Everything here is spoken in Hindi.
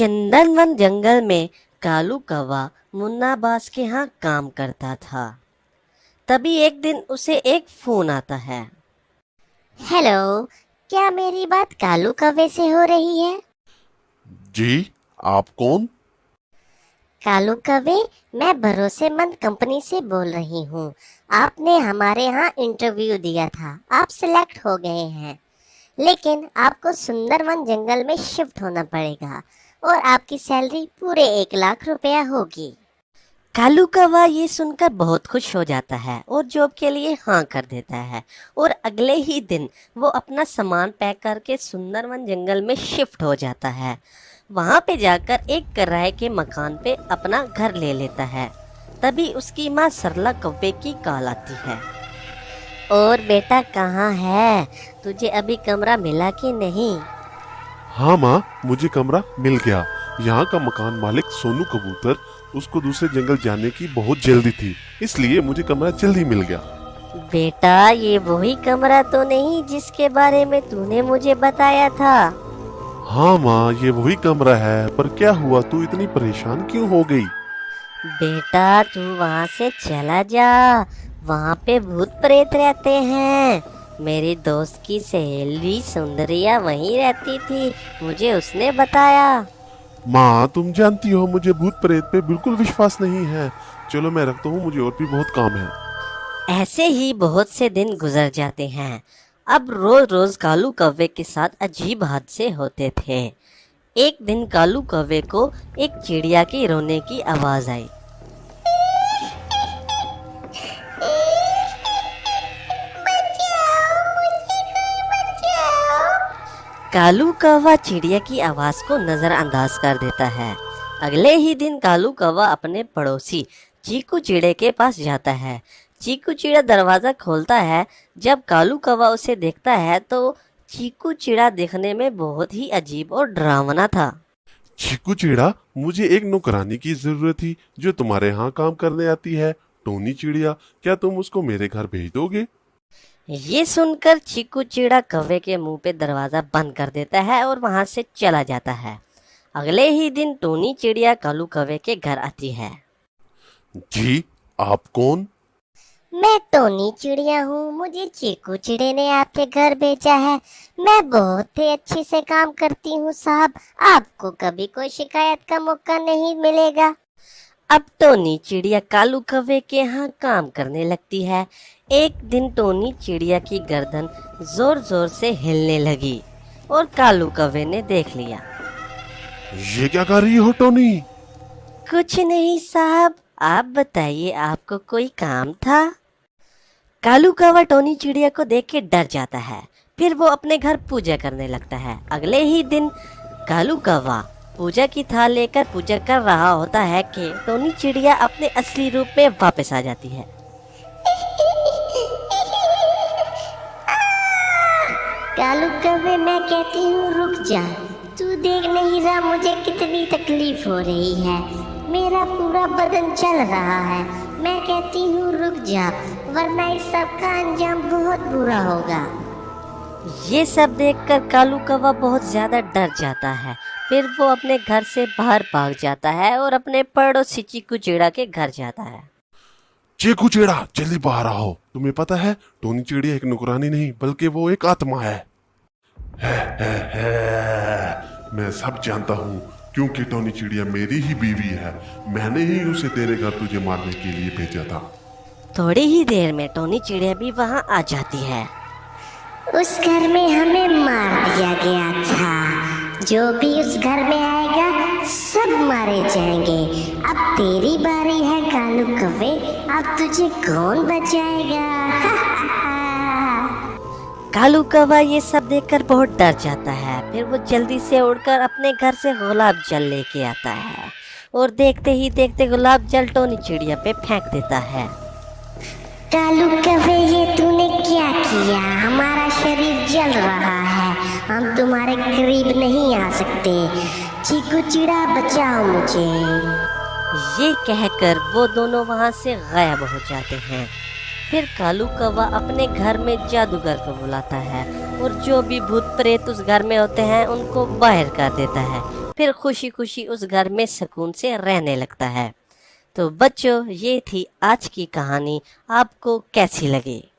चंदनवन जंगल में कालू कौवा मुन्ना बास के यहाँ काम करता था। तभी एक दिन उसे एक फोन आता है। हेलो, क्या मेरी बात कालू कौवे से हो रही है? जी, आप कौन? कालू कौवे, मैं भरोसेमंद कंपनी से बोल रही हूँ। आपने हमारे यहाँ इंटरव्यू दिया था, आप सिलेक्ट हो गए हैं, लेकिन आपको सुंदरवन जंगल में शिफ्ट होना पड़ेगा और आपकी सैलरी पूरे 1 लाख रुपया होगी। कालू कौवा ये सुनकर बहुत खुश हो जाता है और जॉब के लिए हाँ कर देता है। और अगले ही दिन वो अपना सामान पैक करके सुंदरवन जंगल में शिफ्ट हो जाता है। वहाँ पे जाकर एक किराए के मकान पे अपना घर ले लेता है। तभी उसकी माँ सरला कौवे की कॉल आती है। और बेटा कहाँ है? तुझे अभी कमरा मिला कि नहीं? हाँ माँ, मुझे कमरा मिल गया। यहाँ का मकान मालिक सोनू कबूतर, उसको दूसरे जंगल जाने की बहुत जल्दी थी, इसलिए मुझे कमरा जल्दी मिल गया। बेटा, ये वही कमरा तो नहीं जिसके बारे में तूने मुझे बताया था? हाँ माँ, ये वही कमरा है, पर क्या हुआ, तू इतनी परेशान क्यों हो गई? बेटा, तू वहाँ से चला जा, वहाँ पे भूत प्रेत रहते हैं। मेरी दोस्त की सहेली सुंदरिया वहीं रहती थी, मुझे उसने बताया। माँ, तुम जानती हो मुझे भूत प्रेत पे बिल्कुल विश्वास नहीं है। चलो मैं रखता हूँ, मुझे और भी बहुत काम है। ऐसे ही बहुत से दिन गुजर जाते हैं। अब रोज रोज कालू कौवे के साथ अजीब हादसे होते थे। एक दिन कालू कौवे को एक चिड़िया की रोने की आवाज आई। कालू कौवा चिड़िया की आवाज को नजरअंदाज कर देता है। अगले ही दिन कालू कौवा अपने पड़ोसी चीकू चिड़े के पास जाता है। चीकू चिड़ा दरवाजा खोलता है। जब कालू कौवा उसे देखता है तो चीकू चिड़ा देखने में बहुत ही अजीब और डरावना था। चीकू चिड़ा, मुझे एक नौकरानी की जरूरत थी जो तुम्हारे यहाँ काम करने आती है। टोनी चिड़िया, क्या तुम उसको मेरे घर भेज दोगे? ये सुनकर चीकू चिड़ा कौवे के मुंह पे दरवाजा बंद कर देता है और वहां से चला जाता है। अगले ही दिन टोनी चिड़िया कालू कौवे के घर आती है। जी, आप कौन? मैं टोनी चिड़िया हूँ, मुझे चीकू चिड़े ने आपके घर भेजा है। मैं बहुत ही अच्छे से काम करती हूँ साहब, आपको कभी कोई शिकायत का मौका नहीं मिलेगा। अब टोनी चिड़िया कालू कौवे के यहाँ काम करने लगती है। एक दिन टोनी चिड़िया की गर्दन जोर जोर से हिलने लगी और कालू कौवे ने देख लिया। ये क्या कर रही हो टोनी? कुछ नहीं साहब, आप बताइए, आपको कोई काम था? कालू कौवा टोनी चिड़िया को देख के डर जाता है। फिर वो अपने घर पूजा करने लगता है। अगले ही दिन कालू कौवा पूजा की थाल लेकर पूजा कर रहा होता है कि टोनी चिड़िया अपने असली रूप में वापस आ जाती है। कालू कौवे, मैं कहती हूँ रुक जा, तू देख नहीं रहा मुझे कितनी तकलीफ हो रही है, मेरा पूरा बदन चल रहा है। मैं कहती हूँ रुक जा, वरना इस सब का अंजाम बहुत बुरा होगा। ये सब देखकर कालू कौवा बहुत ज्यादा डर जाता है। फिर वो अपने घर से बाहर भाग जाता है और अपने पड़ोसी चीकू चिड़ा के घर जाता है। चीकू चिड़ा, जल्दी बाहर आओ। तुम्हें पता है, टोनी चिड़िया एक नौकरानी नहीं बल्कि वो एक आत्मा है। मैं सब जानता हूँ, क्योंकि टोनी चिड़िया मेरी ही बीवी है। मैंने ही उसे तेरे घर तुझे मारने के लिए भेजा था। थोड़ी ही देर में टोनी चिड़िया भी वहाँ आ जाती है। उस घर में हमें मार दिया गया था, जो भी उस घर में आएगा सब मारे जाएंगे। अब तेरी बारी है कालू कौवे, अब तुझे कौन बचाएगा? कालू कौवा ये सब देखकर बहुत डर जाता है। फिर वो जल्दी से उड़कर अपने घर से गुलाब जल लेके आता है और देखते ही देखते गुलाब जल टोनी चिड़िया पे फेंक देता है। कालू कौवे, ये तूने क्या किया? हमारा शरीर जल रहा है, हम तुम्हारे करीब नहीं आ सकते। चीकू चिड़ा, बचाओ मुझे। ये कहकर वो दोनों वहाँ से गायब हो जाते हैं। फिर कालू कौवा अपने घर में जादूगर को बुलाता है और जो भी भूत प्रेत उस घर में होते हैं उनको बाहर कर देता है। फिर खुशी खुशी उस घर में सुकून से रहने लगता है। तो बच्चों, ये थी आज की कहानी। आपको कैसी लगी?